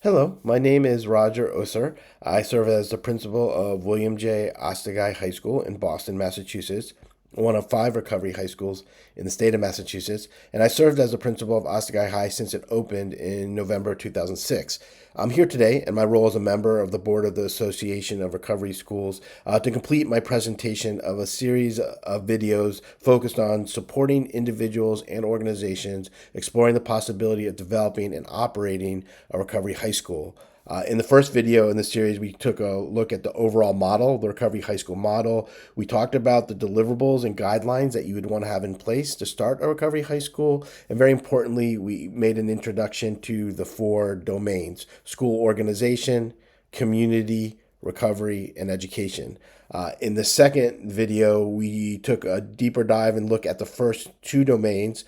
Hello, my name is Roger Oser. I serve as the principal of William J. Ostagai High School in Boston, Massachusetts, one of five recovery high schools in the state of Massachusetts, and I served as the principal of Ostagai High since it opened in November 2006. I'm here today in my role as a member of the board of the Association of Recovery Schools to complete my presentation of a series of videos focused on supporting individuals and organizations exploring the possibility of developing and operating a recovery high school. In the first video in the series, we took a look at the overall model, the Recovery High School model. We talked about the deliverables and guidelines that you would want to have in place to start a Recovery High School. And very importantly, we made an introduction to the four domains: school organization, community, recovery, and education. In the second video, we took a deeper dive and look at the first two domains,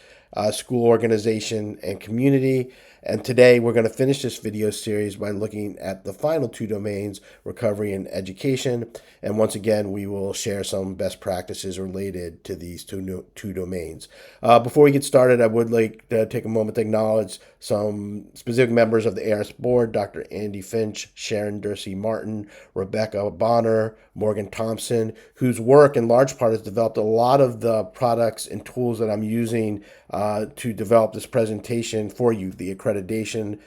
school organization and community. And today we're going to finish this video series by looking at the final two domains, recovery and education. And once again, we will share some best practices related to these two domains. Before we get started, I would like to take a moment to acknowledge some specific members of the ARS board: Dr. Andy Finch, Sharon Dursey Martin, Rebecca Bonner, Morgan Thompson, whose work in large part has developed a lot of the products and tools that I'm using to develop this presentation for you: the accreditation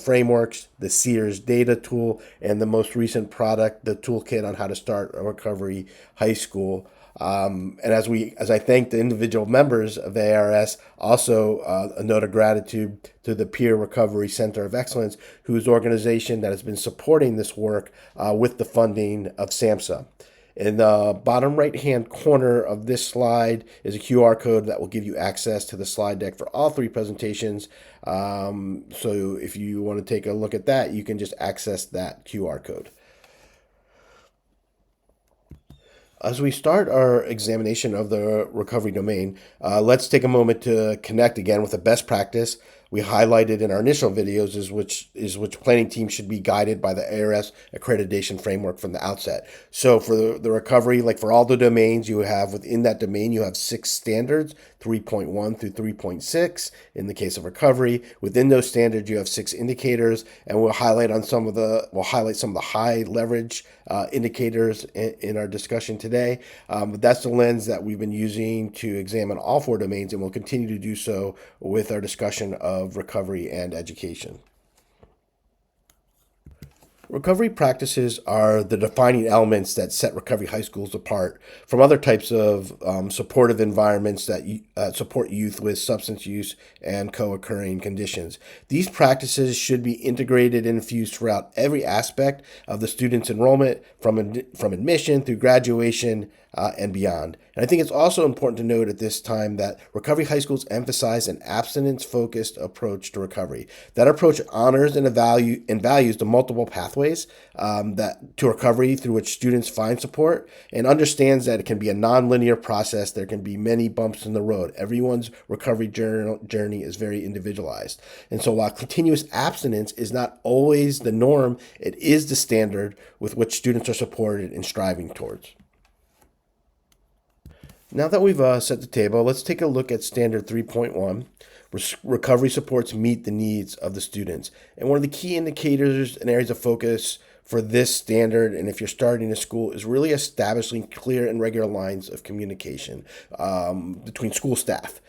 frameworks, the Sears data tool, and the most recent product, the toolkit on how to start a recovery high school. And as I thank the individual members of the ARS, also a note of gratitude to the Peer Recovery Center of Excellence, whose organization that has been supporting this work with the funding of SAMHSA. In the bottom right-hand corner of this slide is a QR code that will give you access to the slide deck for all three presentations. So if you want to take a look at that, you can just access that QR code. As we start our examination of the recovery domain, let's take a moment to connect again with a best practice we highlighted in our initial videos, is which planning team should be guided by the ARS accreditation framework from the outset. So for the recovery, like for all the domains, you have within that domain, you have 6 standards, 3.1 through 3.6. In the case of recovery, within those standards, you have 6 indicators, and we'll highlight some of the high leverage indicators in our discussion today. But that's the lens that we've been using to examine all 4 domains, and we'll continue to do so with our discussion of recovery and education. Recovery practices are the defining elements that set recovery high schools apart from other types of supportive environments that support youth with substance use and co-occurring conditions. These practices should be integrated and infused throughout every aspect of the student's enrollment, from admission through graduation and beyond. And I think it's also important to note at this time that recovery high schools emphasize an abstinence-focused approach to recovery. That approach honors and values the multiple pathways to recovery through which students find support, and understands that it can be a nonlinear process. There can be many bumps in the road. Everyone's recovery journey is very individualized. And so while continuous abstinence is not always the norm, it is the standard with which students are supported and striving towards. Now that we've set the table, let's take a look at Standard 3.1. Recovery supports meet the needs of the students. And one of the key indicators and areas of focus for this standard, and if you're starting a school, is really establishing clear and regular lines of communication between school staff.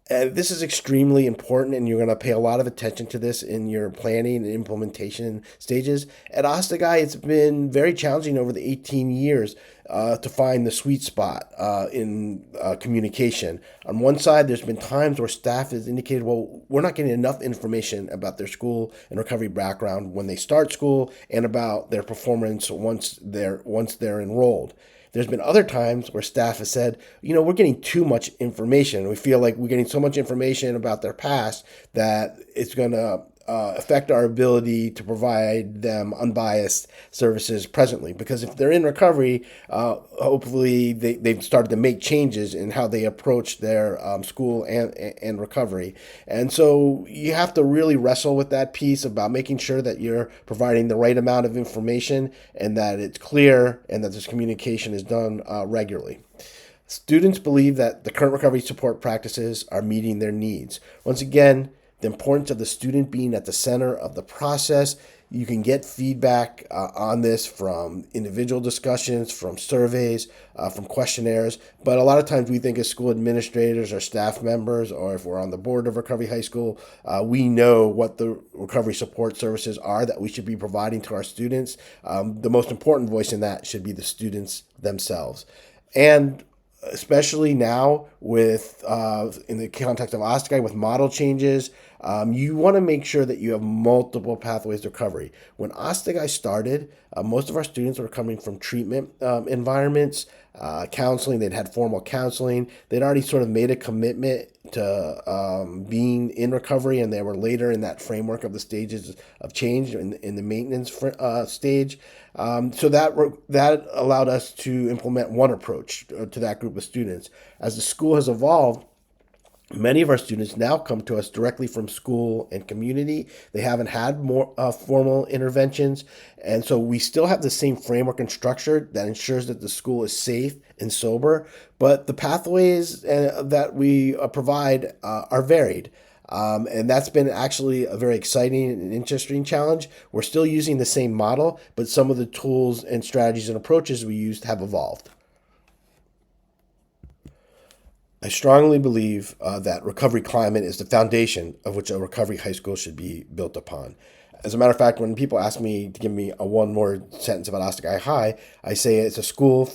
This is extremely important, and you're going to pay a lot of attention to this in your planning and implementation stages. At Ostagai, it's been very challenging over the 18 years to find the sweet spot in communication. On one side, there's been times where staff has indicated, well, we're not getting enough information about their school and recovery background when they start school, and about their performance once they're enrolled. There's been other times where staff has said, we're getting too much information. We feel like we're getting so much information about their past that it's going to affect our ability to provide them unbiased services presently. Because if they're in recovery, hopefully they've started to make changes in how they approach their school and recovery. And so you have to really wrestle with that piece about making sure that you're providing the right amount of information, and that it's clear, and that this communication is done regularly. Students believe that the current recovery support practices are meeting their needs. Once again, the importance of the student being at the center of the process. You can get feedback on this from individual discussions, from surveys, from questionnaires. But a lot of times we think as school administrators or staff members, or if we're on the board of Recovery High School, we know what the recovery support services are that we should be providing to our students. The most important voice in that should be the students themselves. And especially now with in the context of Ostagai with model changes, you want to make sure that you have multiple pathways to recovery. When Ostagai started, most of our students were coming from treatment environments, counseling. They'd had formal counseling. They'd already sort of made a commitment to being in recovery, and they were later in that framework of the stages of change in the maintenance stage. So that allowed us to implement one approach to that group of students. As the school has evolved, many of our students now come to us directly from school and community. They haven't had more formal interventions. And so we still have the same framework and structure that ensures that the school is safe and sober, but the pathways that we provide are varied. And that's been actually a very exciting and interesting challenge. We're still using the same model, but some of the tools and strategies and approaches we used have evolved. I strongly believe that recovery climate is the foundation of which a recovery high school should be built upon. As a matter of fact, when people ask me to give me a one-word sentence about Ostagai High, I say it's a school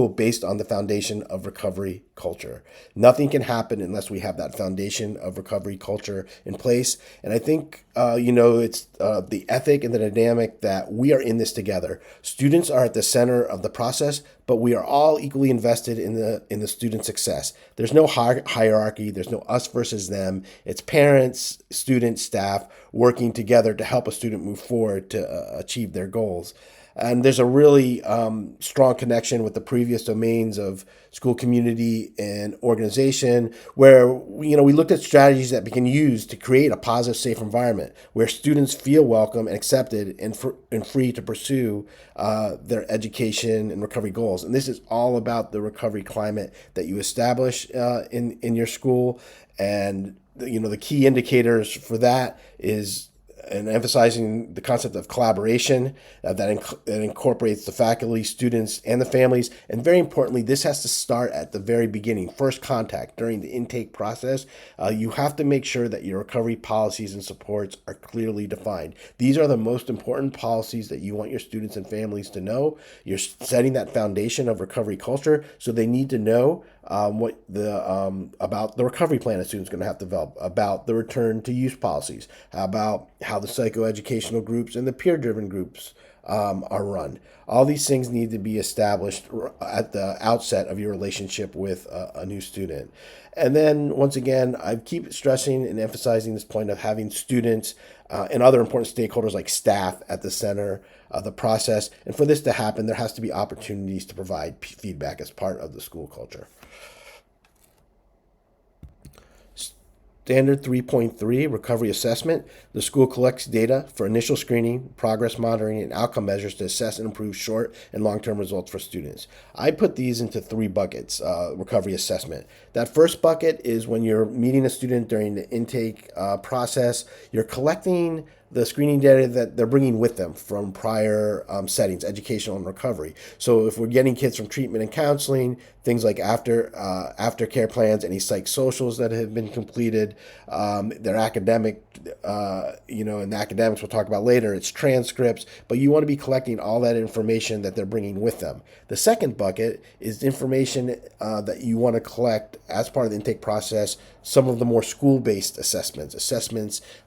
based on the foundation of recovery culture. Nothing can happen unless we have that foundation of recovery culture in place. And I think, it's the ethic and the dynamic that we are in this together. Students are at the center of the process, but we are all equally invested in the student success. There's no hierarchy. There's no us versus them. It's parents, students, staff working together to help a student move forward to achieve their goals. And there's a really strong connection with the previous domains of school, community, and organization, where we looked at strategies that we can use to create a positive, safe environment where students feel welcome and accepted and free to pursue their education and recovery goals. And this is all about the recovery climate that you establish in your school. And the key indicators for that is and emphasizing the concept of collaboration that incorporates the faculty, students, and the families. And very importantly, this has to start at the very beginning, first contact during the intake process. You have to make sure that your recovery policies and supports are clearly defined. These are the most important policies that you want your students and families to know. You're setting that foundation of recovery culture, so they need to know about the recovery plan a student's going to have to develop, about the return to use policies, about how the psychoeducational groups and the peer-driven groups are run. All these things need to be established at the outset of your relationship with a new student. And then, once again, I keep stressing and emphasizing this point of having students and other important stakeholders like staff at the center of the process. And for this to happen, there has to be opportunities to provide feedback as part of the school culture. Standard 3.3, recovery assessment. The school collects data for initial screening, progress monitoring, and outcome measures to assess and improve short and long-term results for students. I put these into three buckets, recovery assessment. That first bucket is when you're meeting a student during the intake process. You're collecting the screening data that they're bringing with them from prior settings, educational and recovery. So if we're getting kids from treatment and counseling, things like aftercare plans, any psych socials that have been completed, their academic, and the academics we'll talk about later, it's transcripts, but you want to be collecting all that information that they're bringing with them. The second bucket is information that you want to collect as part of the intake process, some of the more school-based assessments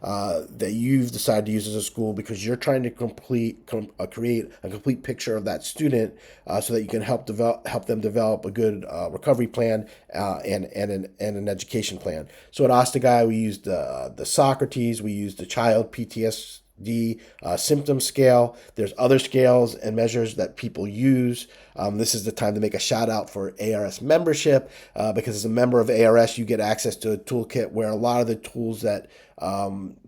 that you've decided to use as a school because you're trying to create a complete picture of that student so that you can help them develop a good recovery plan and an education plan. So at Ostagai, we used the Socrates, we used the child PTSD symptom scale. There's other scales and measures that people use. This is the time to make a shout out for ARS membership because as a member of ARS, you get access to a toolkit where a lot of the tools that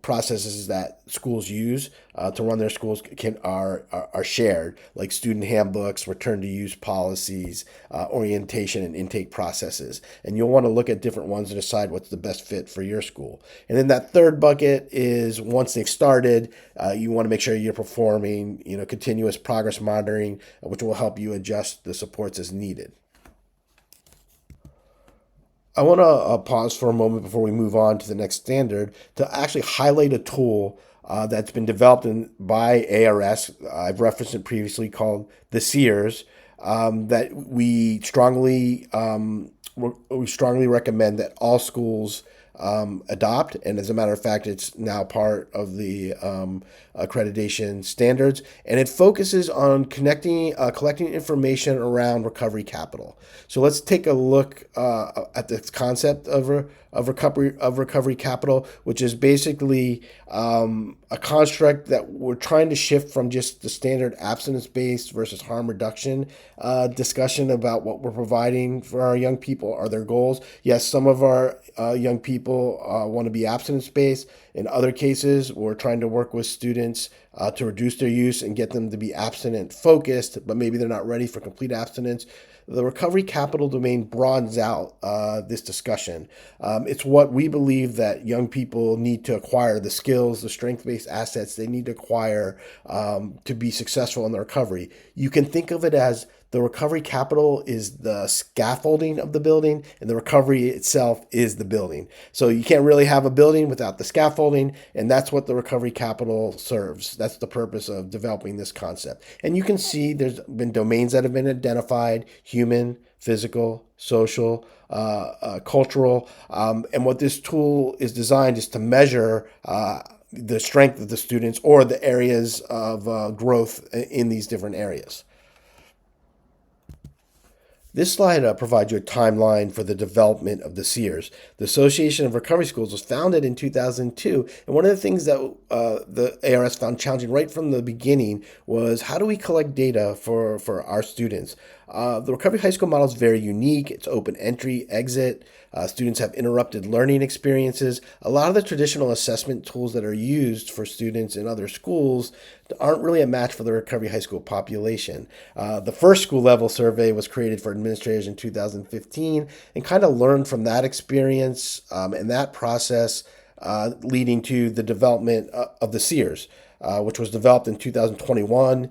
processes that schools use to run their schools are shared, like student handbooks, return to use policies, orientation and intake processes. And you'll want to look at different ones to decide what's the best fit for your school. And then that third bucket is once they've started, you want to make sure you're performing, continuous progress monitoring, which will help you adjust the supports as needed. I want to pause for a moment before we move on to the next standard to actually highlight a tool that's been developed by ARS. I've referenced it previously, called the SEERS, that we strongly recommend that all schools adopt. And as a matter of fact, it's now part of the accreditation standards. And it focuses on collecting information around recovery capital. So let's take a look at this concept of recovery capital, which is basically a construct that we're trying to shift from just the standard abstinence-based versus harm reduction discussion about what we're providing for our young people. Are their goals? Yes, some of our young people want to be abstinence-based. In other cases, we're trying to work with students to reduce their use and get them to be abstinent-focused, but maybe they're not ready for complete abstinence. The recovery capital domain broadens out this discussion. It's what we believe that young people need to acquire, the skills, the strength-based assets they need to acquire to be successful in the recovery. You can think of it as the recovery capital is the scaffolding of the building, and the recovery itself is the building. So you can't really have a building without the scaffolding, and that's what the recovery capital serves. That's the purpose of developing this concept. And you can see there's been domains that have been identified: human, physical, social, cultural. And what this tool is designed is to measure the strength of the students or the areas of growth in these different areas. This slide provides you a timeline for the development of the SEERS. The Association of Recovery Schools was founded in 2002, and one of the things that the ARS found challenging right from the beginning was, how do we collect data for our students? The Recovery High School model is very unique. It's open entry, exit. Students have interrupted learning experiences. A lot of the traditional assessment tools that are used for students in other schools aren't really a match for the Recovery High School population. The first school level survey was created for administrators in 2015 and kind of learned from that experience and that process, leading to the development of the SEERS. Which was developed in 2021.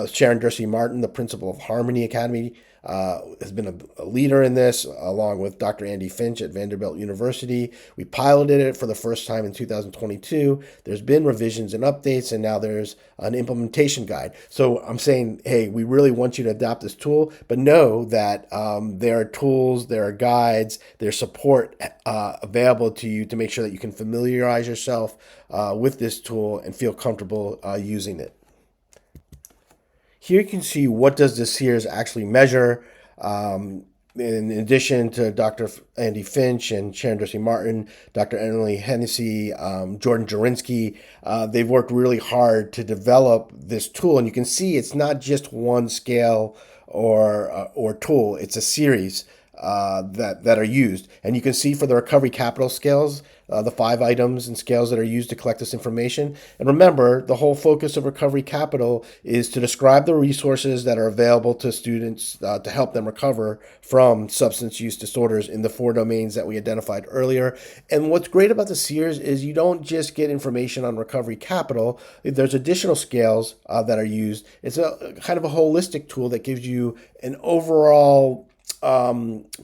Sharon Dorsey Martin, the principal of Harmony Academy, has been a leader in this, along with Dr. Andy Finch at Vanderbilt University. We piloted it for the first time in 2022. There's been revisions and updates, and now there's an implementation guide. So I'm saying, hey, we really want you to adopt this tool, but know that there are tools, there are guides, there's support available to you to make sure that you can familiarize yourself with this tool and feel comfortable using it. Here you can see what does the SEERS actually measure. In addition to Dr. Andy Finch and Sharon Dorsey Martin, Dr. Emily Hennessy, Jordan Jurinsky, they've worked really hard to develop this tool. And you can see it's not just one scale or tool, it's a series that are used. And you can see for the recovery capital scales, the 5 items and scales that are used to collect this information. And remember, the whole focus of recovery capital is to describe the resources that are available to students to help them recover from substance use disorders in the 4 domains that we identified earlier. And what's great about the SEERS is you don't just get information on recovery capital. There's additional scales that are used. It's a kind of a holistic tool that gives you an overall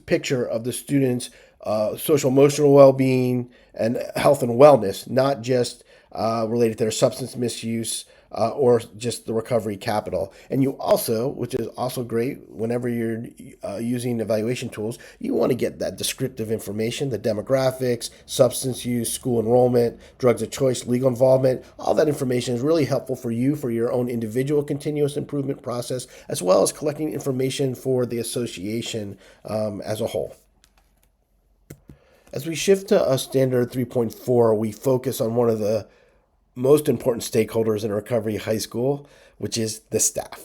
picture of the students' social emotional well-being and health and wellness, not just related to their substance misuse or just the recovery capital. And you also, which is also great, whenever you're using evaluation tools, you want to get that descriptive information, the demographics, substance use, school enrollment, drugs of choice, legal involvement. All that information is really helpful for you for your own individual continuous improvement process, as well as collecting information for the association as a whole. As we shift to a standard 3.4, we focus on one of the most important stakeholders in Recovery High School, which is the staff.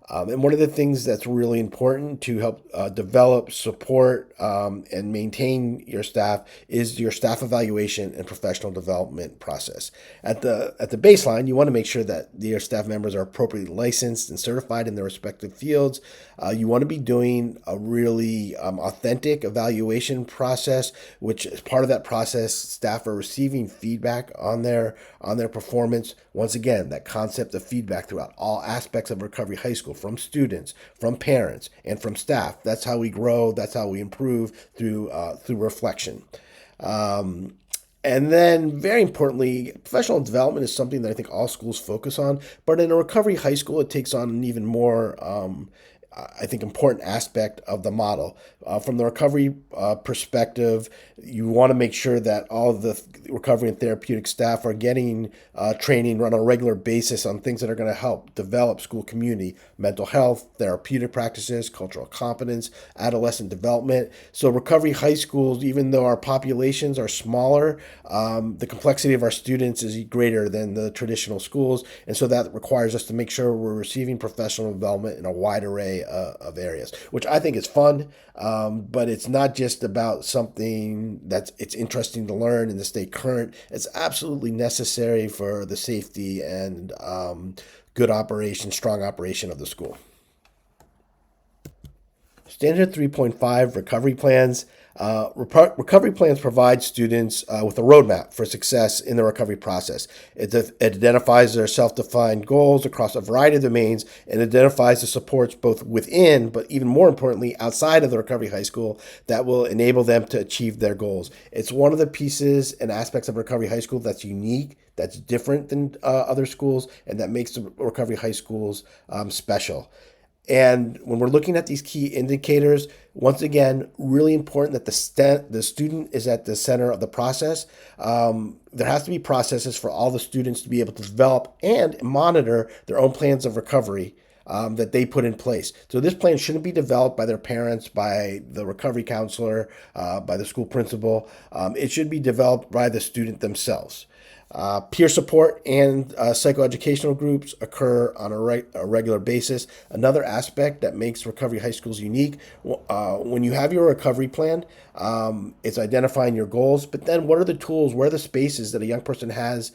And one of the things that's really important to help develop, support, and maintain your staff is your staff evaluation and professional development process. At the baseline, you want to make sure that your staff members are appropriately licensed and certified in their respective fields. You want to be doing a really authentic evaluation process, which as part of that process, staff are receiving feedback on their performance. Once again, that concept of feedback throughout all aspects of Recovery High School, from students, from parents, and from staff. That's how we grow. That's how we improve through reflection. And then, very importantly, professional development is something that I think all schools focus on. But in a recovery high school, it takes on an even more, I think, important aspect of the model. From the recovery perspective, you want to make sure that all of the recovery and therapeutic staff are getting training on a regular basis on things that are going to help develop school community, mental health, therapeutic practices, cultural competence, adolescent development. So recovery high schools, even though our populations are smaller, the complexity of our students is greater than the traditional schools. And so that requires us to make sure we're receiving professional development in a wide array of areas, which I think is fun. But it's not just about something it's interesting to learn and to stay current. It's absolutely necessary for the safety and good operation, strong operation of the school. Standard 3.5 recovery plans. Recovery plans provide students with a roadmap for success in the recovery process. It identifies their self-defined goals across a variety of domains and identifies the supports both within, but even more importantly, outside of the recovery high school that will enable them to achieve their goals. It's one of the pieces and aspects of recovery high school that's unique, that's different than other schools, and that makes the recovery high schools special. And when we're looking at these key indicators, once again, really important that the student is at the center of the process. There has to be processes for all the students to be able to develop and monitor their own plans of recovery that they put in place. So this plan shouldn't be developed by their parents, by the recovery counselor, by the school principal. It should be developed by the student themselves. Peer support and psychoeducational groups occur on a regular basis. Another aspect that makes recovery high schools unique, when you have your recovery plan, it's identifying your goals, but then what are the tools, where are the spaces that a young person has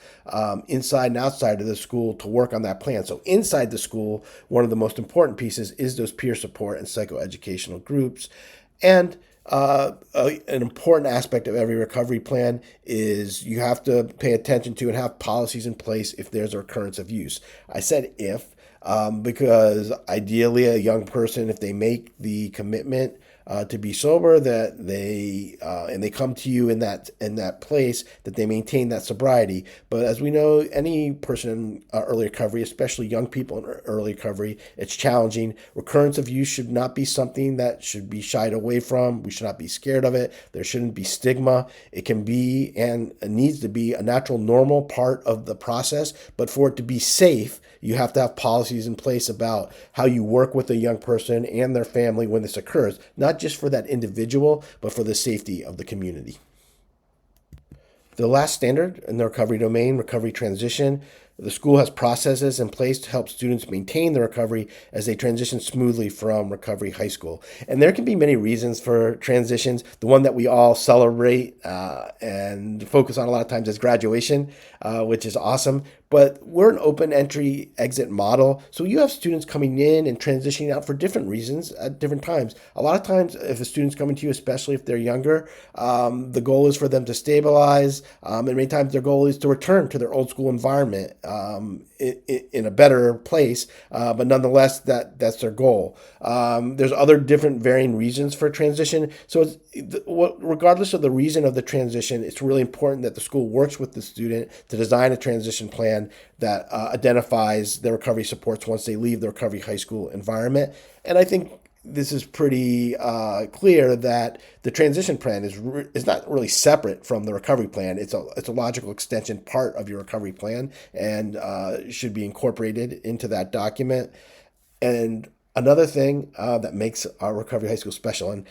inside and outside of the school to work on that plan? So inside the school, one of the most important pieces is those peer support and psychoeducational groups. And an important aspect of every recovery plan is you have to pay attention to and have policies in place if there's a recurrence of use. I said if, because ideally a young person, if they make the commitment to be sober, that they and they come to you in that place, that they maintain that sobriety. But as we know, any person in early recovery, especially young people in early recovery, it's challenging. Recurrence of use should not be something that should be shied away from. We should not be scared of it. There shouldn't be stigma. It can be and needs to be a natural, normal part of the process. But for it to be safe, you have to have policies in place about how you work with a young person and their family when this occurs, not just for that individual, but for the safety of the community. The last standard in the recovery domain, recovery transition. The school has processes in place to help students maintain their recovery as they transition smoothly from recovery high school. And there can be many reasons for transitions. The one that we all celebrate and focus on a lot of times is graduation, which is awesome. But we're an open entry exit model. So you have students coming in and transitioning out for different reasons at different times. A lot of times, if a student's coming to you, especially if they're younger, the goal is for them to stabilize. And many times their goal is to return to their old school environment in a better place. But nonetheless, that's their goal. There's other different varying reasons for transition. So regardless of the reason of the transition, it's really important that the school works with the student to design a transition plan that identifies their recovery supports once they leave the recovery high school environment. And I think this is pretty clear that the transition plan is not really separate from the recovery plan. It's a logical extension part of your recovery plan and should be incorporated into that document. And another thing that makes our recovery high school special, and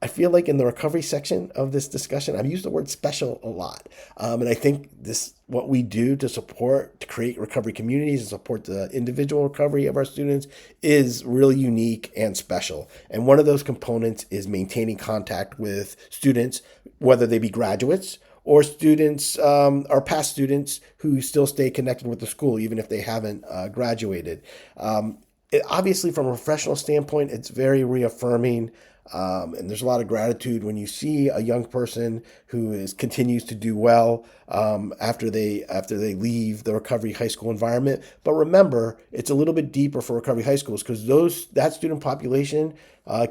I feel like in the recovery section of this discussion, I've used the word special a lot. And I think this, what we do to support, to create recovery communities and support the individual recovery of our students is really unique and special. And one of those components is maintaining contact with students, whether they be graduates or students or past students who still stay connected with the school, even if they haven't graduated. Obviously, from a professional standpoint, it's very reaffirming. And there's a lot of gratitude when you see a young person who continues to do well after they leave the recovery high school environment. But remember, it's a little bit deeper for recovery high schools because that student population,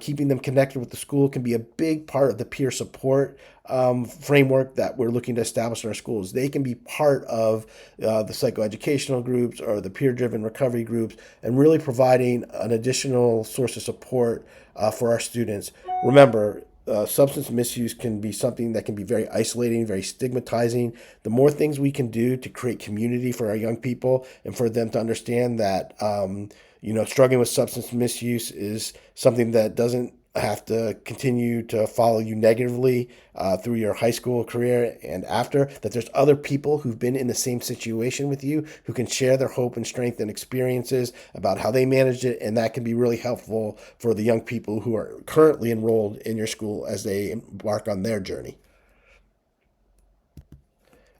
keeping them connected with the school, can be a big part of the peer support framework that we're looking to establish in our schools. They can be part of the psychoeducational groups or the peer-driven recovery groups, and really providing an additional source of support for our students. Remember, substance misuse can be something that can be very isolating, very stigmatizing. The more things we can do to create community for our young people and for them to understand that, struggling with substance misuse is something that doesn't have to continue to follow you negatively through your high school career and after, that there's other people who've been in the same situation with you who can share their hope and strength and experiences about how they managed it, and that can be really helpful for the young people who are currently enrolled in your school as they embark on their journey.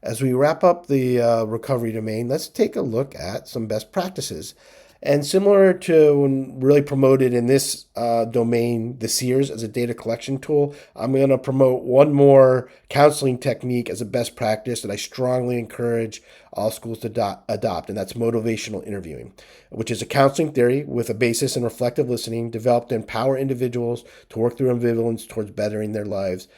As we wrap up the recovery domain, let's take a look at some best practices. And similar to when really promoted in this domain, the SEERS as a data collection tool, I'm going to promote one more counseling technique as a best practice that I strongly encourage all schools to adopt, and that's motivational interviewing, which is a counseling theory with a basis in reflective listening developed to empower individuals to work through ambivalence towards bettering their lives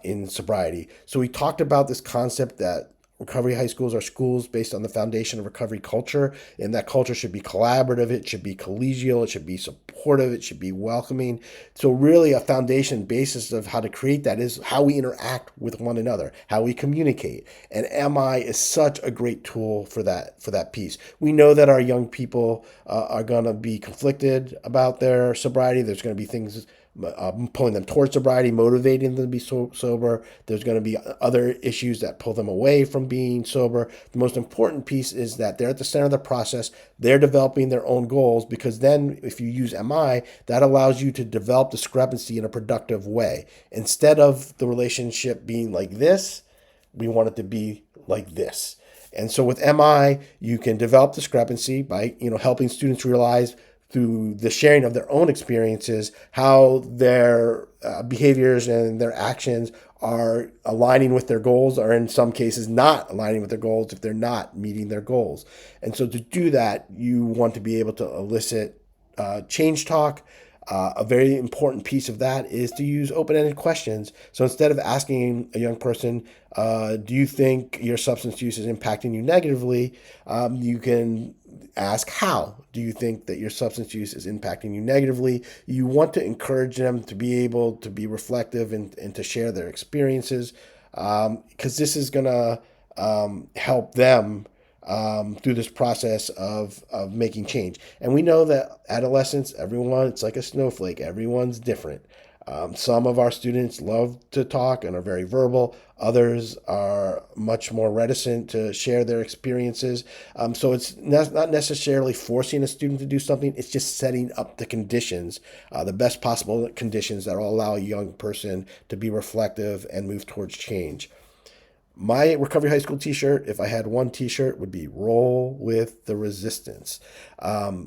in sobriety. So we talked about this concept that recovery high schools are schools based on the foundation of recovery culture, and that culture should be collaborative, it should be collegial, it should be supportive, it should be welcoming. So really a foundation basis of how to create that is how we interact with one another, how we communicate. And MI is such a great tool for that piece. We know that our young people are going to be conflicted about their sobriety. There's going to be things pulling them towards sobriety, motivating them to be sober. There's going to be other issues that pull them away from being sober. The most important piece is that they're at the center of the process. They're developing their own goals, because then if you use MI, that allows you to develop discrepancy in a productive way. Instead of the relationship being like this, we want it to be like this. And so with MI, you can develop discrepancy by helping students realize through the sharing of their own experiences how their behaviors and their actions are aligning with their goals, or in some cases not aligning with their goals if they're not meeting their goals. And so to do that, you want to be able to elicit change talk. A very important piece of that is to use open-ended questions. So instead of asking a young person, do you think your substance use is impacting you negatively, you can ask, how do you think that your substance use is impacting you negatively? You want to encourage them to be able to be reflective and to share their experiences, because this is going to help them through this process of making change. And we know that adolescents, everyone, it's like a snowflake. Everyone's different. Some of our students love to talk and are very verbal. Others are much more reticent to share their experiences. So it's not necessarily forcing a student to do something. It's just setting up the conditions, the best possible conditions that will allow a young person to be reflective and move towards change. My recovery high school t-shirt, if I had one t-shirt, would be roll with the resistance.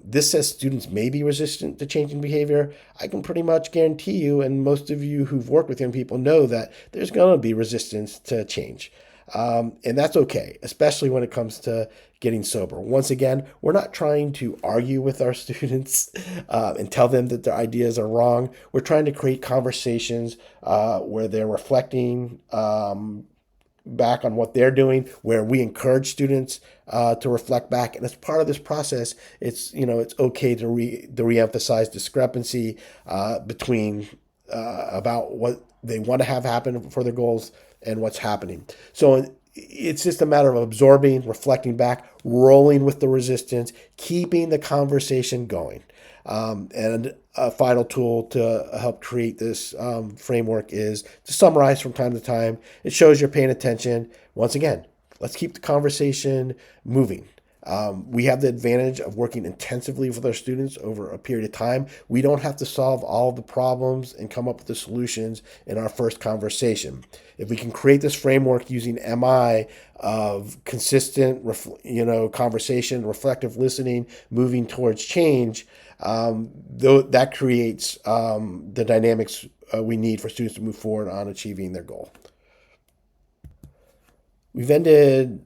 This says students may be resistant to changing behavior. I can pretty much guarantee you, and most of you who've worked with young people know, that there's going to be resistance to change. And that's okay, especially when it comes to getting sober. Once again, we're not trying to argue with our students and tell them that their ideas are wrong. We're trying to create conversations where they're reflecting back on what they're doing, where we encourage students to reflect back. And as part of this process, it's okay to reemphasize discrepancy between about what they want to have happen for their goals and what's happening. So it's just a matter of absorbing, reflecting back, rolling with the resistance, keeping the conversation going. And a final tool to help create this framework is to summarize from time to time. It shows you're paying attention. Once again, let's keep the conversation moving. We have the advantage of working intensively with our students over a period of time. We don't have to solve all the problems and come up with the solutions in our first conversation. If we can create this framework using MI of consistent, conversation, reflective listening, moving towards change, that creates the dynamics we need for students to move forward on achieving their goal. We've ended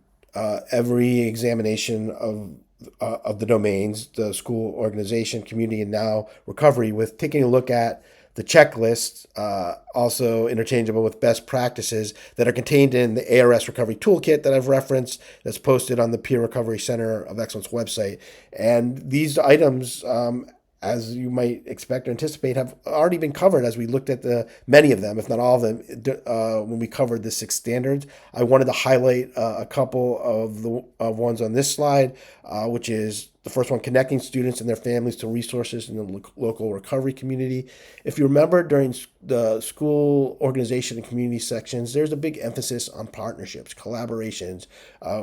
every examination of the domains, the school, organization, community, and now recovery, with taking a look at the checklist, also interchangeable with best practices that are contained in the ARS Recovery Toolkit that I've referenced, that's posted on the Peer Recovery Center of Excellence website. And these items, as you might expect or anticipate, have already been covered as we looked at many of them, if not all of them, when we covered the 6 standards. I wanted to highlight a couple of the ones on this slide, which is the first one: connecting students and their families to resources in the local recovery community. If you remember, during the school organization and community sections, there's a big emphasis on partnerships, collaborations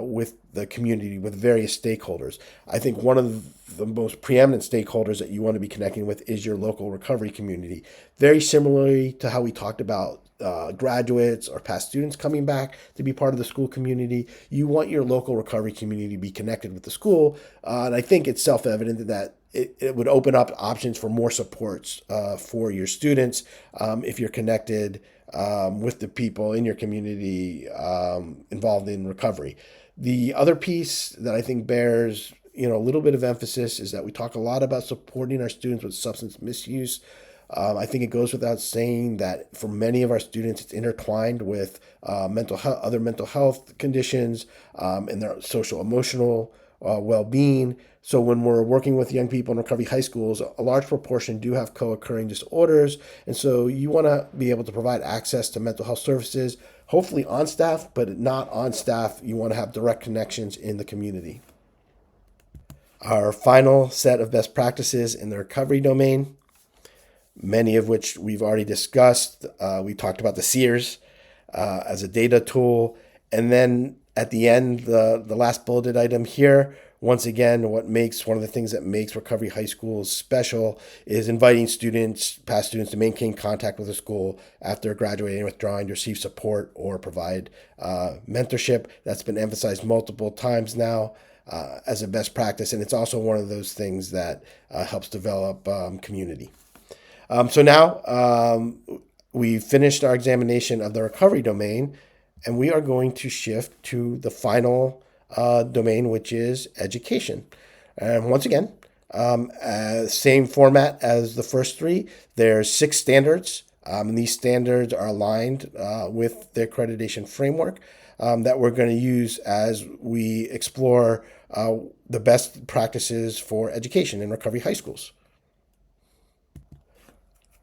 with the community, with various stakeholders. I think one of the most preeminent stakeholders that you want to be connecting with is your local recovery community. Very similarly to how we talked about graduates or past students coming back to be part of the school community, you want your local recovery community to be connected with the school. And I think it's self-evident that it would open up options for more supports for your students if you're connected with the people in your community involved in recovery. The other piece that I think bears a little bit of emphasis is that we talk a lot about supporting our students with substance misuse. I think it goes without saying that for many of our students, it's intertwined with mental health, other mental health conditions, and their social emotional well-being. So when we're working with young people in recovery high schools, a large proportion do have co-occurring disorders, and so you want to be able to provide access to mental health services, hopefully on staff, but not on staff. You want to have direct connections in the community. Our final set of best practices in the recovery domain, many of which we've already discussed. We talked about the SEERS as a data tool. And then at the end, the last bulleted item here, once again, one of the things that makes Recovery High Schools special is inviting past students, to maintain contact with the school after graduating and withdrawing to receive support or provide mentorship. That's been emphasized multiple times now as a best practice. And it's also one of those things that helps develop community. So now we've finished our examination of the recovery domain, and we are going to shift to the final domain, which is education. And once again, same format as the first 3. There's 6 standards, and these standards are aligned with the accreditation framework that we're going to use as we explore the best practices for education in recovery high schools.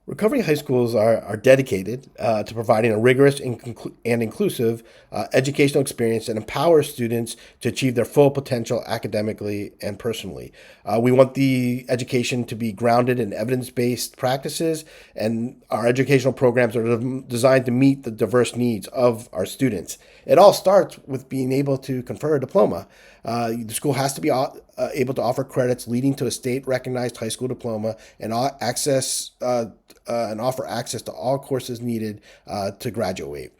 Recovery high schools are dedicated to providing a rigorous and inclusive educational experience that empowers students to achieve their full potential academically and personally. We want the education to be grounded in evidence-based practices, and our educational programs are designed to meet the diverse needs of our students. It all starts with being able to confer a diploma. The school has to be able to offer credits leading to a state-recognized high school diploma and offer access to all courses needed to graduate.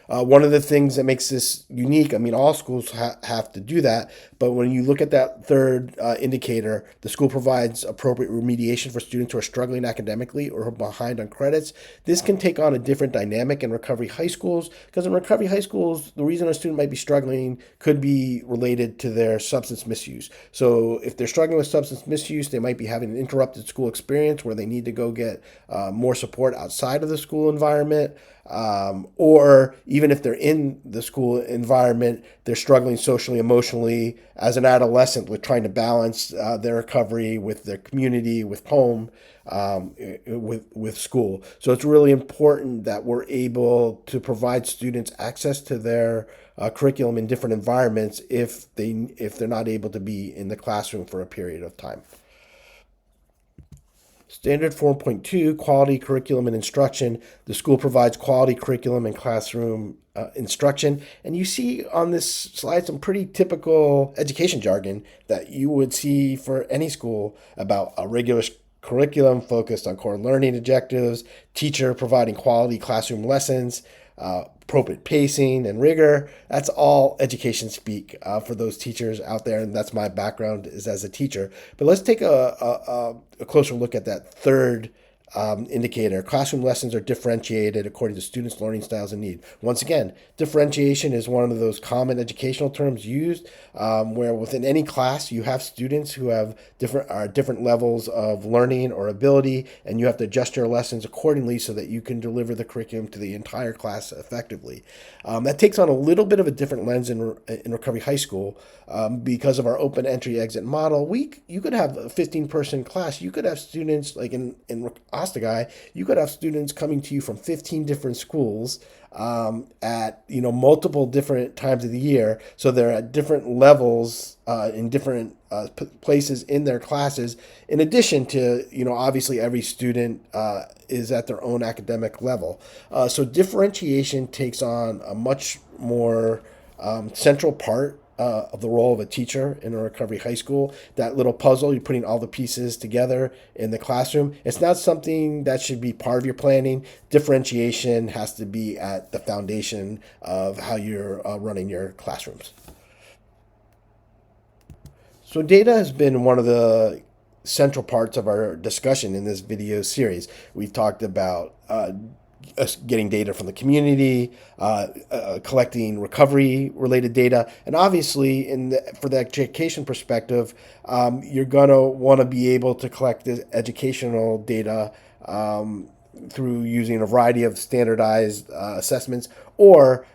One of the things that makes this unique, all schools have to do that, but when you look at that third indicator, the school provides appropriate remediation for students who are struggling academically or are behind on credits. This can take on a different dynamic in recovery high schools, because in recovery high schools, the reason a student might be struggling could be related to their substance misuse. So if they're struggling with substance misuse, they might be having an interrupted school experience where they need to go get more support outside of the school environment. Or even if they're in the school environment, they're struggling socially, emotionally as an adolescent with trying to balance their recovery with their community, with home, with school. So it's really important that we're able to provide students access to their curriculum in different environments if they're not able to be in the classroom for a period of time. Standard 4.2, quality curriculum and instruction. The school provides quality curriculum and classroom instruction. And you see on this slide some pretty typical education jargon that you would see for any school about a regular curriculum focused on core learning objectives, teacher providing quality classroom lessons, appropriate pacing and rigor. That's all education speak for those teachers out there, and that's my background is as a teacher. But let's take a closer look at that third indicator. Classroom lessons are differentiated according to students' learning styles and need. Once again, differentiation is one of those common educational terms used where within any class you have students who have different levels of learning or ability, and you have to adjust your lessons accordingly so that you can deliver the curriculum to the entire class effectively. That takes on a little bit of a different lens in Recovery High School because of our open entry exit model. You could have a 15-person class. You could have students like in Ostagai, you could have students coming to you from 15 different schools at multiple different times of the year. So they're at different levels in different places in their classes. In addition to obviously every student is at their own academic level. So differentiation takes on a much more central part of the role of a teacher in a Recovery High School. That little puzzle, you're putting all the pieces together in the classroom. It's not something that should be part of your planning. Differentiation has to be at the foundation of how you're running your classrooms. So data has been one of the central parts of our discussion in this video series. We've talked about getting data from the community, collecting recovery-related data, and obviously, for the education perspective, you're gonna want to be able to collect this educational data through using a variety of standardized assessments or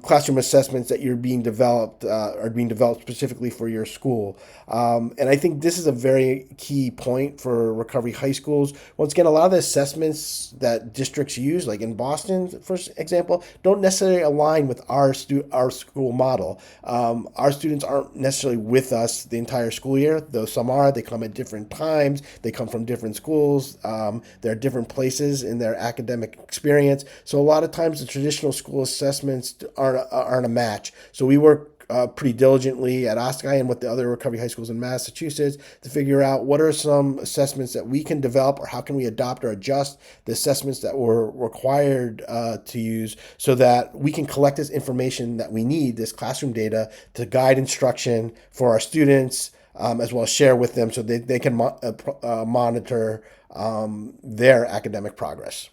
classroom assessments that are being developed specifically for your school. And I think this is a very key point for Recovery High Schools. Once again, a lot of the assessments that districts use, like in Boston, for example, don't necessarily align with our school model. Our students aren't necessarily with us the entire school year, though some are. They come at different times. They come from different schools. They're at different places in their academic experience. So a lot of times the traditional school assessments aren't a match. So we work pretty diligently at Ostagai and with the other Recovery High Schools in Massachusetts to figure out what are some assessments that we can develop or how can we adopt or adjust the assessments that we're required to use so that we can collect this information that we need, this classroom data, to guide instruction for our students, as well as share with them so they can monitor their academic progress.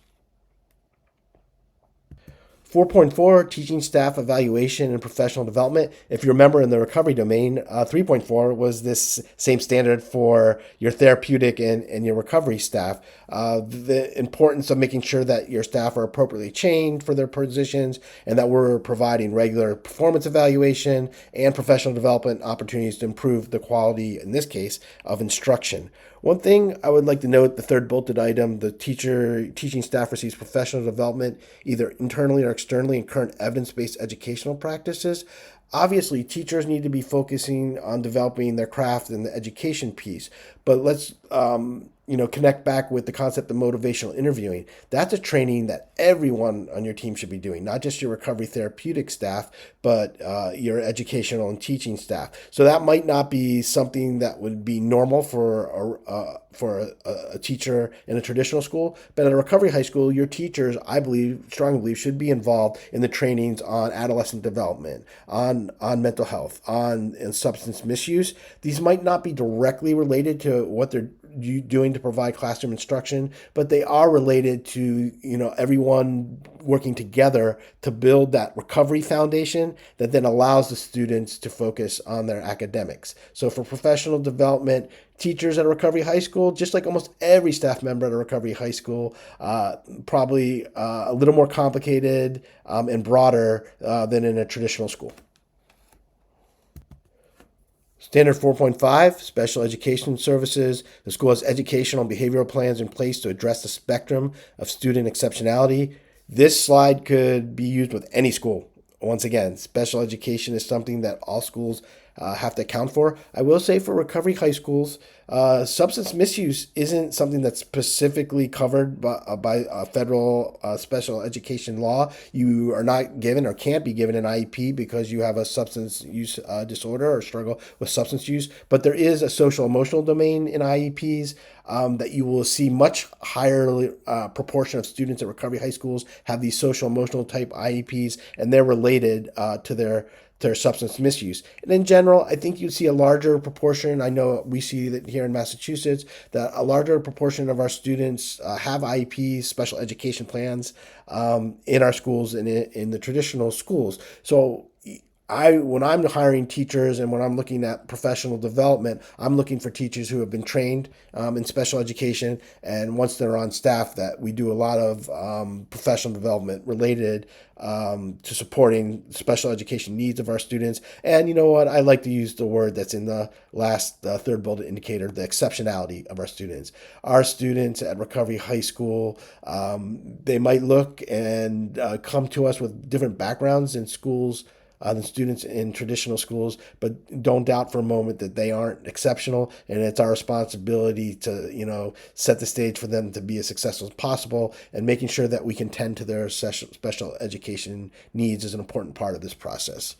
4.4, teaching staff evaluation and professional development. If you remember in the recovery domain, 3.4 was this same standard for your therapeutic and your recovery staff. The importance of making sure that your staff are appropriately trained for their positions and that we're providing regular performance evaluation and professional development opportunities to improve the quality, in this case, of instruction. One thing I would like to note, the third bulleted item, the teaching staff receives professional development either internally or externally in current evidence-based educational practices. Obviously, teachers need to be focusing on developing their craft and the education piece, but let's connect back with the concept of motivational interviewing. That's a training that everyone on your team should be doing, not just your recovery therapeutic staff, but your educational and teaching staff. So that might not be something that would be normal for a teacher in a traditional school, but at a recovery high school, your teachers, I strongly believe, should be involved in the trainings on adolescent development, on mental health, on substance misuse. These might not be directly related to what they're doing to provide classroom instruction, but they are related to everyone working together to build that recovery foundation that then allows the students to focus on their academics. So for professional development, teachers at a recovery high school, just like almost every staff member at a recovery high school, probably a little more complicated and broader than in a traditional school. Standard 4.5, special education services. The school has educational and behavioral plans in place to address the spectrum of student exceptionality. This slide could be used with any school. Once again, special education is something that all schools have to account for. I will say for recovery high schools, substance misuse isn't something that's specifically covered by federal special education law. You are not given or can't be given an IEP because you have a substance use disorder or struggle with substance use. But there is a social emotional domain in IEPs that you will see much higher proportion of students at recovery high schools have these social emotional type IEPs, and they're related to their substance misuse. And in general, I think you see a larger proportion. I know we see that here in Massachusetts, that a larger proportion of our students have IEPs, special education plans, in our schools and in the traditional schools. So when I'm hiring teachers and when I'm looking at professional development, I'm looking for teachers who have been trained in special education, and once they're on staff, that we do a lot of professional development related to supporting special education needs of our students. And you know what? I like to use the word that's in the last third bullet indicator, the exceptionality of our students. Our students at Recovery High School, they might look and come to us with different backgrounds in schools than students in traditional schools, but don't doubt for a moment that they aren't exceptional, and it's our responsibility to set the stage for them to be as successful as possible, and making sure that we can tend to their special education needs is an important part of this process.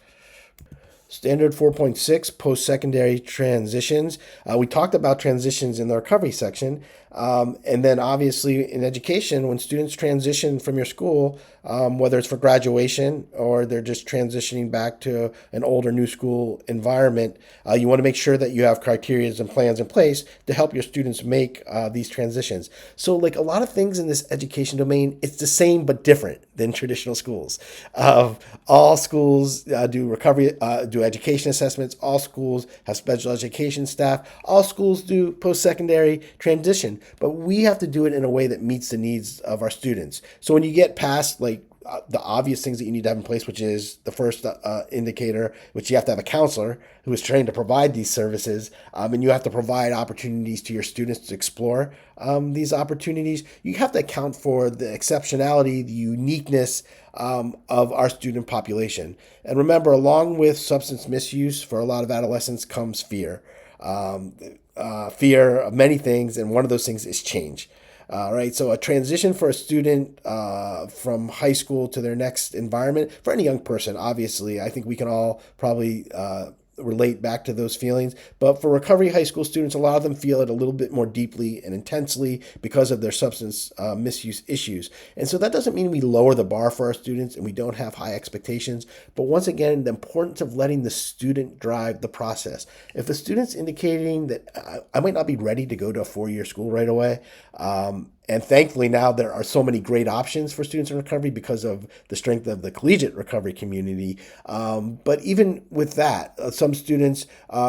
Standard 4.6, post-secondary transitions. We talked about transitions in the recovery section. And then obviously in education, when students transition from your school, whether it's for graduation or they're just transitioning back to an older new school environment, you want to make sure that you have criteria and plans in place to help your students make these transitions. So like a lot of things in this education domain, it's the same but different than traditional schools. All schools do recovery, do education assessments. All schools have special education staff. All schools do post-secondary transition, but we have to do it in a way that meets the needs of our students. So when you get past like the obvious things that you need to have in place, which is the first indicator, which you have to have a counselor who is trained to provide these services, and you have to provide opportunities to your students to explore these opportunities. You have to account for the exceptionality, the uniqueness of our student population. And remember, along with substance misuse, for a lot of adolescents comes fear. Fear of many things, and one of those things is change. Right, so a transition for a student from high school to their next environment, for any young person, obviously, I think we can all probably relate back to those feelings. But for recovery high school students, a lot of them feel it a little bit more deeply and intensely because of their substance misuse issues. And so that doesn't mean we lower the bar for our students and we don't have high expectations. But once again, the importance of letting the student drive the process. If the student's indicating that I might not be ready to go to a 4-year school right away, and thankfully now there are so many great options for students in recovery because of the strength of the collegiate recovery community. But even with that, some students, a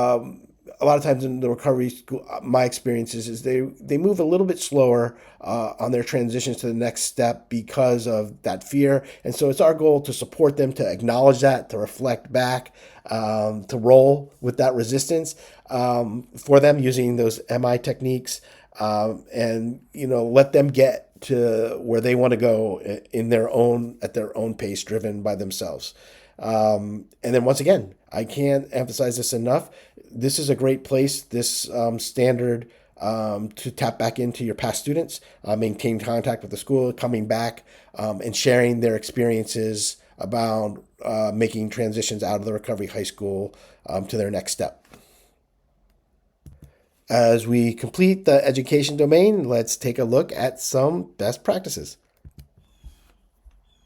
lot of times in the recovery school, my experiences is they move a little bit slower on their transitions to the next step because of that fear. And so it's our goal to support them, to acknowledge that, to reflect back, to roll with that resistance for them using those MI techniques. And let them get to where they want to go at their own pace, driven by themselves. And then once again, I can't emphasize this enough. This is a great place, this standard, to tap back into your past students, maintain contact with the school, coming back, and sharing their experiences about making transitions out of the recovery high school to their next step. As we complete the education domain, let's take a look at some best practices.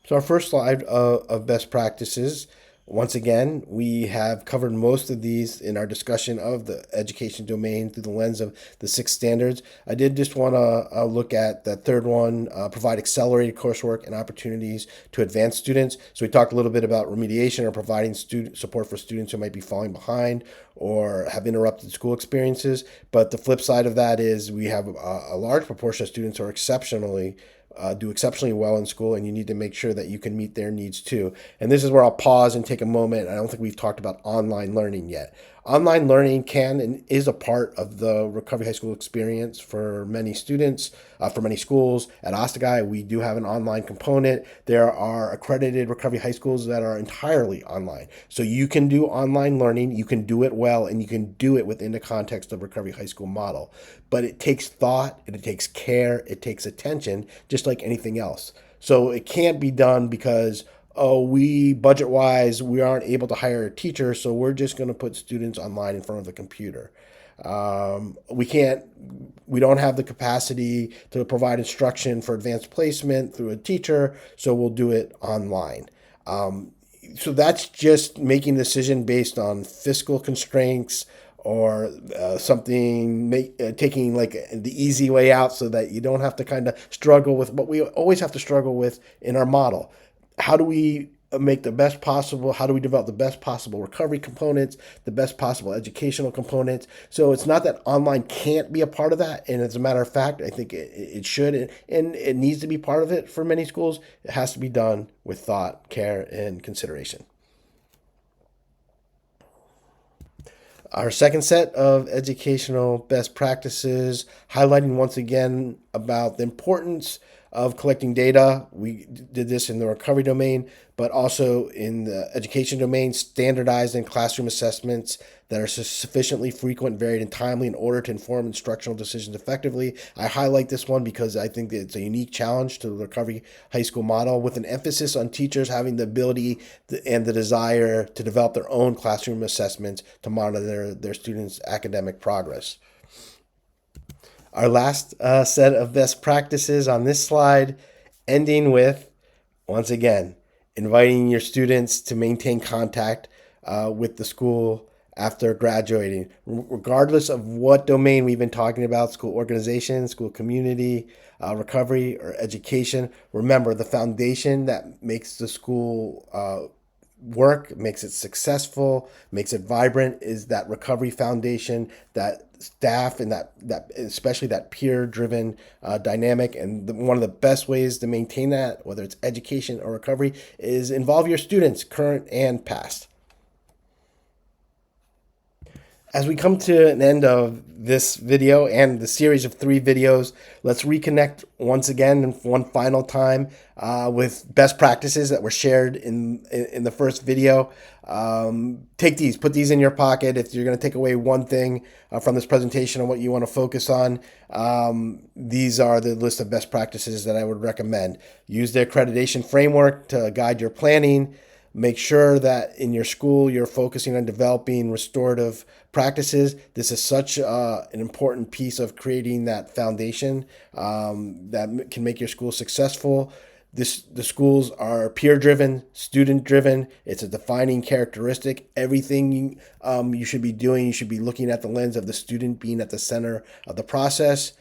So our first slide of best practices, once again, we have covered most of these in our discussion of the education domain through the lens of the 6 standards. I did just want to look at the third one, provide accelerated coursework and opportunities to advance students. So we talked a little bit about remediation or providing student support for students who might be falling behind or have interrupted school experiences. But the flip side of that is we have a large proportion of students who are do exceptionally well in school, and you need to make sure that you can meet their needs too. And this is where I'll pause and take a moment. I don't think we've talked about online learning yet. Online learning can and is a part of the Recovery High School experience for many students, for many schools. At Ostagai, we do have an online component. There are accredited Recovery High Schools that are entirely online. So you can do online learning, you can do it well, and you can do it within the context of Recovery High School model. But it takes thought, and it takes care, it takes attention, just like anything else. So it can't be done because, oh, we budget wise, we aren't able to hire a teacher, so we're just going to put students online in front of the computer. We can't, we don't have the capacity to provide instruction for advanced placement through a teacher, so we'll do it online. So that's just making a decision based on fiscal constraints or something, taking like the easy way out so that you don't have to kind of struggle with what we always have to struggle with in our model. How do we make the best possible, how do we develop the best possible recovery components, the best possible educational components? So it's not that online can't be a part of that, and as a matter of fact, I think it should, and it needs to be part of it for many schools. It has to be done with thought, care, and consideration. Our second set of educational best practices, highlighting once again about the importance of collecting data. We did this in the recovery domain, but also in the education domain, standardizing classroom assessments that are sufficiently frequent, varied, and timely in order to inform instructional decisions effectively. I highlight this one because I think that it's a unique challenge to the recovery high school model, with an emphasis on teachers having the ability and the desire to develop their own classroom assessments to monitor their students' academic progress. Our last set of best practices on this slide, ending with, once again, inviting your students to maintain contact with the school after graduating, regardless of what domain we've been talking about: school organization, school community, recovery, or education. Remember, the foundation that makes the school work, makes it successful, makes it vibrant, is that recovery foundation, that staff, and that especially that peer driven dynamic. And one of the best ways to maintain that, whether it's education or recovery, is involve your students, current and past. As we come to an end of this video and the series of 3 videos, let's reconnect once again and one final time with best practices that were shared in the first video. Take these, put these in your pocket. If you're going to take away one thing from this presentation on what you want to focus on, these are the list of best practices that I would recommend. Use the accreditation framework to guide your planning. Make sure that in your school you're focusing on developing restorative practices. This is such an important piece of creating that foundation that can make your school successful. The schools are peer-driven, student-driven. It's a defining characteristic. Everything you should be doing, you should be looking at the lens of the student being at the center of the process.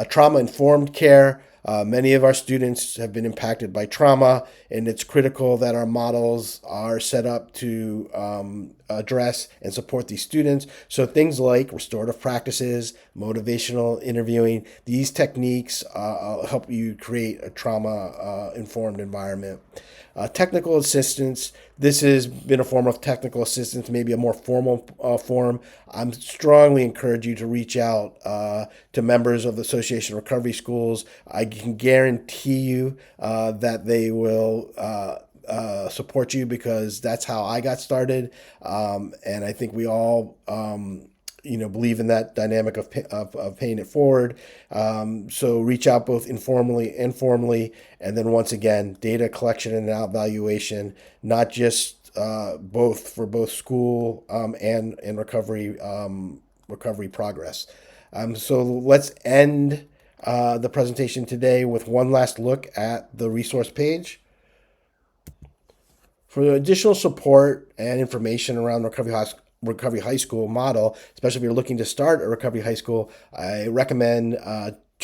Trauma-informed care. Many of our students have been impacted by trauma, and it's critical that our models are set up to address and support these students. So things like restorative practices, motivational interviewing, these techniques help you create a trauma-informed environment. Technical assistance. This has been a form of technical assistance, maybe a more formal form. I'm strongly encourage you to reach out to members of the Association of Recovery Schools. I can guarantee you that they will support you, because that's how I got started. And I think we all believe in that dynamic of paying it forward. So reach out both informally and formally. And then once again, data collection and evaluation, not just both for both school and recovery progress. So let's end the presentation today with one last look at the resource page. For additional support and information around Recovery High School model, especially if you're looking to start a Recovery High School, I recommend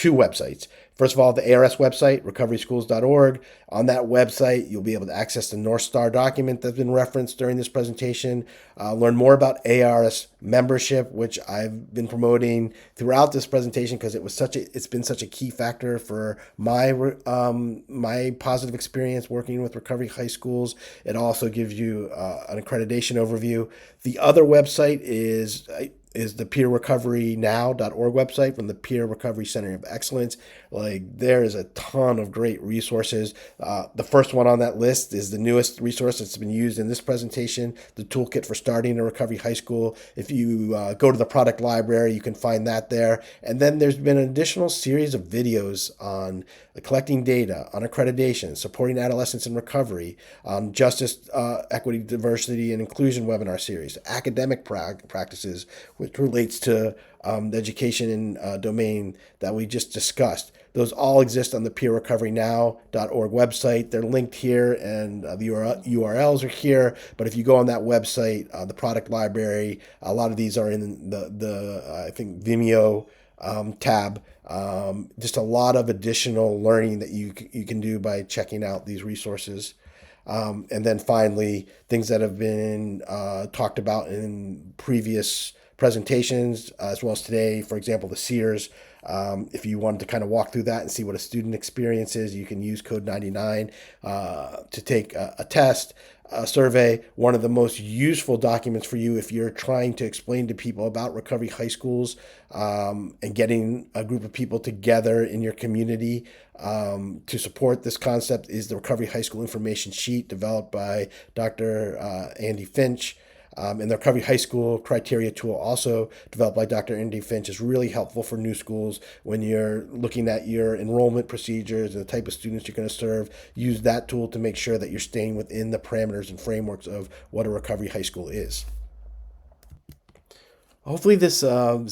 two websites. First of all, the ARS website, recoveryschools.org. On that website, you'll be able to access the North Star document that's been referenced during this presentation, learn more about ARS membership, which I've been promoting throughout this presentation because it's been such a key factor for my positive experience working with recovery high schools. It also gives you an accreditation overview. The other website is the peerrecoverynow.org website from the Peer Recovery Center of Excellence. Like, there is a ton of great resources. The first one on that list is the newest resource that's been used in this presentation, the Toolkit for Starting a Recovery High School. If you go to the product library, you can find that there. And then there's been an additional series of videos on collecting data, on accreditation, supporting adolescents in recovery, on justice, equity, diversity, and inclusion webinar series, academic practices, which relates to the education domain that we just discussed. Those all exist on the peerrecoverynow.org website. They're linked here, and the URLs are here. But if you go on that website, the product library, a lot of these are in the I think Vimeo tab. Just a lot of additional learning that you can do by checking out these resources. And then finally, things that have been talked about in previous presentations, as well as today, for example, the SEERS. If you wanted to kind of walk through that and see what a student experience is, you can use Code 99 to take a test, a survey. One of the most useful documents for you if you're trying to explain to people about recovery high schools and getting a group of people together in your community to support this concept is the Recovery High School Information Sheet developed by Dr. Andy Finch. And the Recovery High School Criteria Tool, also developed by Dr. Andy Finch, is really helpful for new schools when you're looking at your enrollment procedures and the type of students you're going to serve. Use that tool to make sure that you're staying within the parameters and frameworks of what a recovery high school is. Hopefully this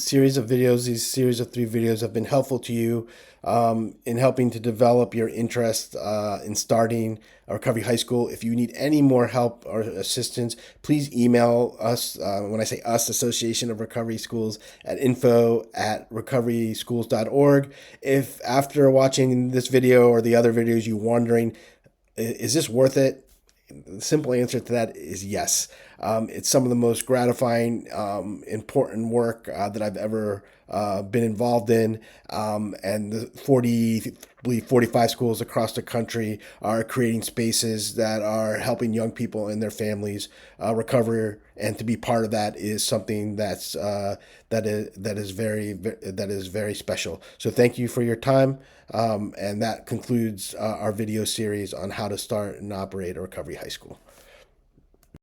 series of videos, these series of 3 videos, have been helpful to you in helping to develop your interest in starting a recovery high school. If you need any more help or assistance, please email us. When I say us, Association of Recovery Schools, at info@recoveryschools.org. If after watching this video or the other videos you're wondering, is this worth it? The simple answer to that is yes. It's some of the most gratifying, important work that I've ever been involved in. And the 45 schools across the country are creating spaces that are helping young people and their families recover. And to be part of that is something that is very special. So thank you for your time. And that concludes our video series on how to start and operate a recovery high school.